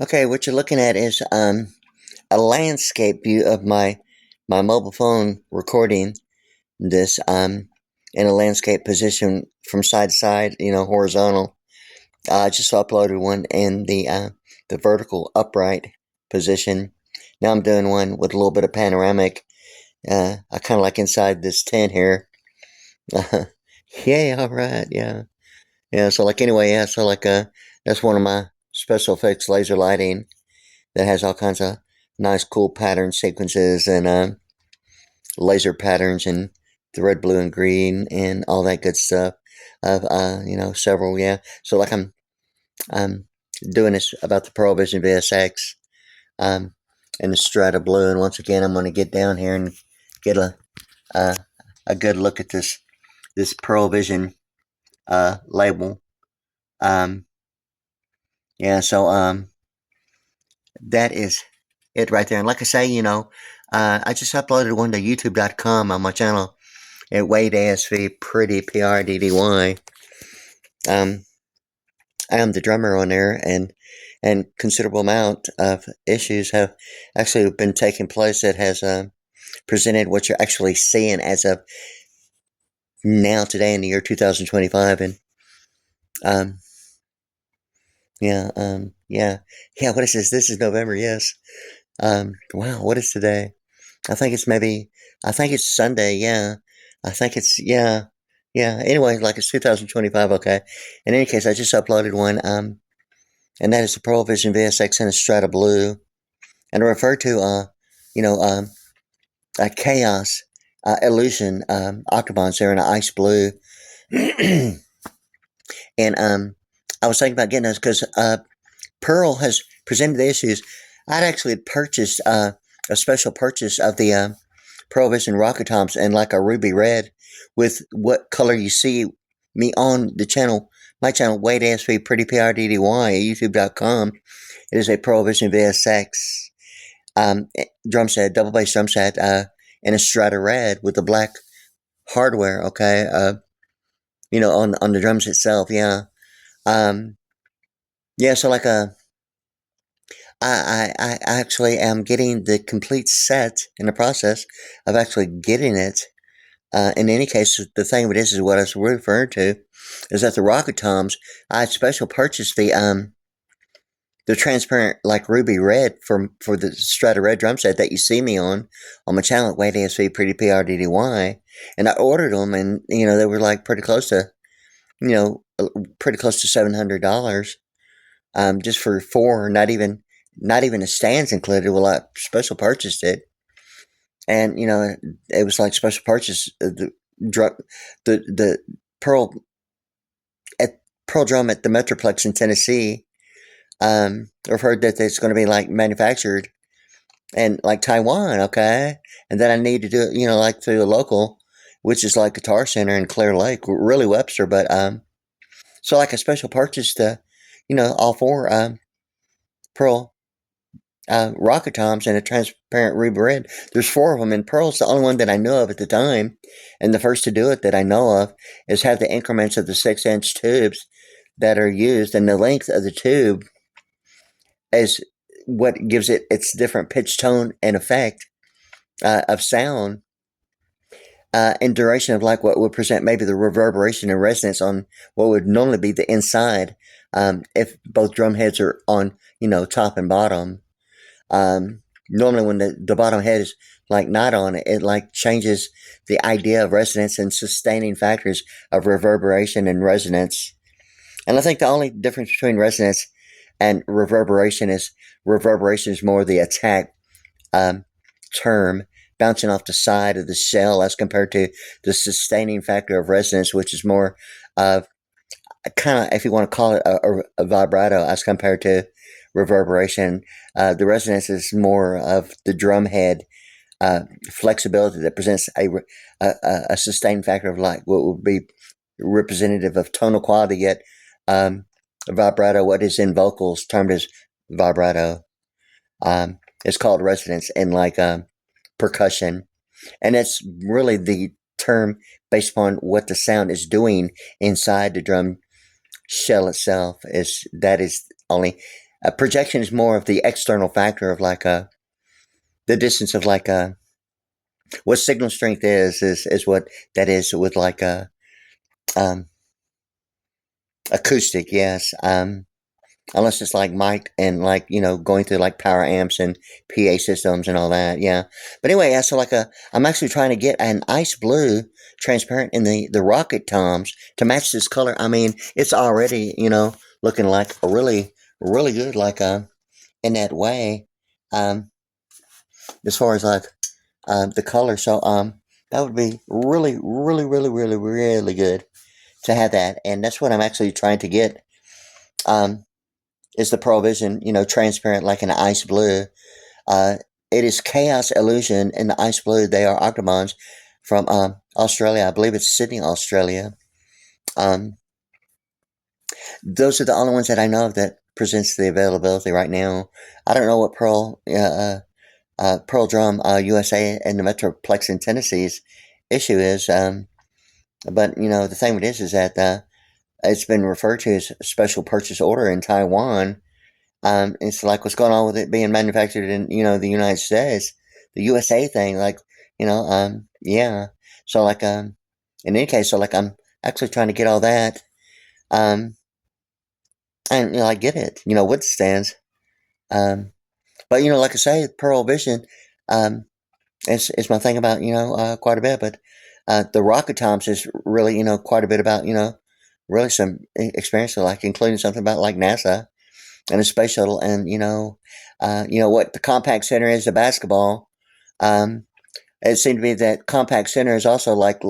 Okay, what you're looking at is a landscape view of my mobile phone recording this in a landscape position from side to side, horizontal. I just uploaded one in the vertical upright position. Now I'm doing one with a little bit of panoramic. I kind of like inside this tent here. Yeah, all right, yeah, yeah. So like anyway, yeah. So like that's one of my special effects laser lighting that has all kinds of nice, cool pattern sequences and laser patterns and the red, blue, and green and all that good stuff. Of several, yeah. So like I'm doing this about the Pearl Vision VSX um and the Strata Blue, and once again I'm going to get down here and get uh, a good look at this Pearl Vision label. Um, yeah, so that is it right there. And like I say, I just uploaded one to youtube.com on my channel at WadeASVPriddy, Priddy. I am the drummer on there, and considerable amount of issues have actually been taking place that has presented what you're actually seeing as of now, today in the year 2025. And um, yeah. What is this? This is November. Yes. Wow. What is today? I think it's maybe, I think it's Sunday, yeah. I think it's, yeah, yeah. Anyway, like it's 2025, okay. In any case, I just uploaded one, and that is the Pearl Vision VSX in a Strata Blue. And I refer to, you know, um, a Chaos, Illusion, Octobons there in an ice blue. And, I was thinking about getting those because, Pearl has presented the issues. I'd actually purchased, a special purchase of the, Pearl Vision Rocket Tops in like a ruby red with what color you see me on the channel, my channel, WadeASVPriddy, Priddy, at youtube.com. It is a Pearl Vision VSX drum set, double bass drum set, in a Strata red with the black hardware, okay, on the drums itself, yeah. Um, yeah, so like I actually am getting the complete set in the process of actually getting it. In any case, the thing of it is what I was referring to is that the Rocket Toms, I special purchased the transparent like ruby red for the Strata Red drum set that you see me on my channel at WadeASVPriddy, and I ordered them, and they were like pretty close to $700, just for four, not even the stands included. Well, I special purchased it, and it was like special purchase, the pearl at Pearl Drum at the Metroplex in Tennessee. I've heard that it's going to be like manufactured in like Taiwan, okay, and then I need to do it, like through a local, which is like Guitar Center in Clear Lake, really Webster. But so like a special purchase to, all four Pearl Rocket Toms and a transparent ruby red. There's four of them, and Pearl's the only one that I know of at the time, and the first to do it that I know of is have the increments of the 6-inch tubes that are used, and the length of the tube is what gives it its different pitch, tone, and effect of sound, and duration of like what would present maybe the reverberation and resonance on what would normally be the inside, if both drum heads are on, top and bottom. Normally when the bottom head is like not on it, it like changes the idea of resonance and sustaining factors of reverberation and resonance. And I think the only difference between resonance and reverberation is more the attack term, bouncing off the side of the shell, as compared to the sustaining factor of resonance, which is more of kind of, if you want to call it a vibrato, as compared to reverberation. The resonance is more of the drum head flexibility that presents a sustained factor of like what would be representative of tonal quality, yet vibrato, what is in vocals termed as vibrato, is called resonance in like percussion. And it's really the term based upon what the sound is doing inside the drum shell itself. Is only a projection is more of the external factor of like the distance of like what signal strength is what that is with like um, acoustic. Yes. Unless it's like mic and like going through like power amps and PA systems and all that. Yeah. But anyway, yeah. So like I'm actually trying to get an ice blue transparent in the rocket toms to match this color. I mean, it's already looking like a really good like in that way. Um, as far as like the color. So that would be really good to have that, and that's what I'm actually trying to get. Is the Pearl Vision, transparent like an ice blue. Uh, it is Chaos Illusion in the ice blue. They are octobons from Australia. I believe it's Sydney, Australia. Um, those are the only ones that I know of that presents the availability right now. I don't know what Pearl Drum USA and the Metroplex in Tennessee's issue is. But the thing with this is that it's been referred to as a special purchase order in Taiwan. It's like what's going on with it being manufactured in the United States, the USA thing. Like yeah. So like in any case, so like I'm actually trying to get all that. Um, and I get it. With the stands. But like I say, Pearl Vision. It's my thing about quite a bit, but the Rocket Times is really quite a bit about really some experience, like including something about like NASA and a space shuttle, and what the compact center is, the basketball. Um, it seemed to me that compact center is also like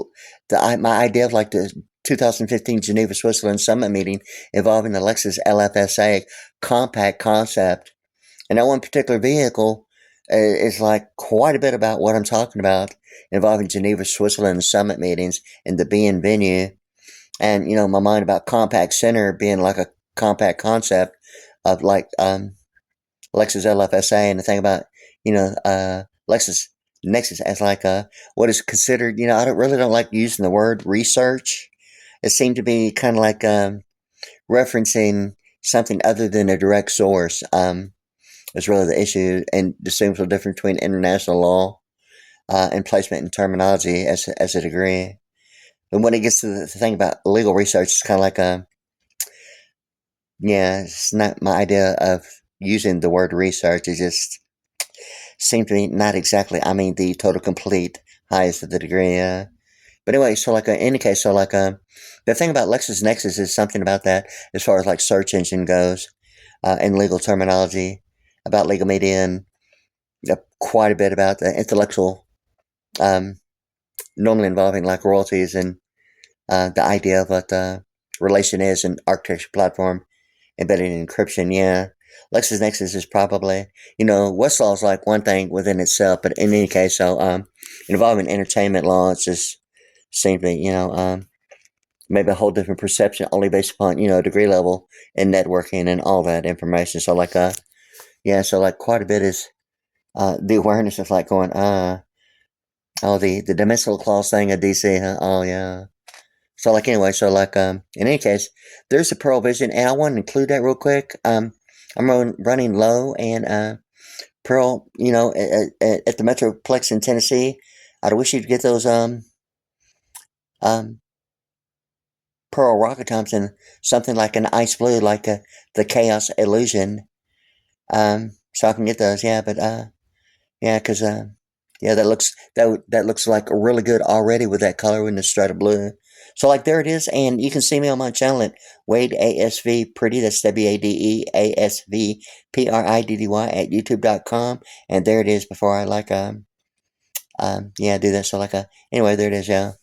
my idea of like the 2015 Geneva, Switzerland summit meeting involving the Lexus LFSA compact concept. And that one particular vehicle is like quite a bit about what I'm talking about, involving Geneva, Switzerland summit meetings and the being venue. And, my mind about compact center being like a compact concept of like Lexus LFSA, and the thing about, Lexus Nexus as like what is considered, I don't like using the word research. It seemed to be kind of like referencing something other than a direct source. Is really the issue, and distinguish the difference between international law and placement and terminology as a degree. And when it gets to the thing about legal research, it's kind of like it's not my idea of using the word research. It just seems to me not exactly. I mean, the total complete highest of the degree. But anyway, so like in any case, so like the thing about LexisNexis is something about that as far as like search engine goes, and legal terminology about legal media, and quite a bit about the intellectual, normally involving like royalties and the idea of what the relation is in architecture platform embedded in encryption. Yeah, LexisNexis is probably, Westlaw is like one thing within itself, but in any case, so involving entertainment law, it's just simply, maybe a whole different perception only based upon, degree level and networking and all that information. So like, so like quite a bit is the awareness of like going, the dimensional clause thing at DC, huh? Oh yeah. So like anyway, so like in any case, there's a Pearl Vision, and I want to include that real quick. I'm running low, and Pearl, at the Metroplex in Tennessee, I'd wish you'd get those um Pearl Rocket Thompson, something like an ice blue, like the Chaos Illusion. So I can get those, yeah, but yeah, because that looks like really good already with that color in the Strata blue. So like there it is, and you can see me on my channel at WadeASVPriddy. That's WadeASVPriddy at YouTube.com, and there it is. Before I like do that. So like anyway, there it is. Yeah.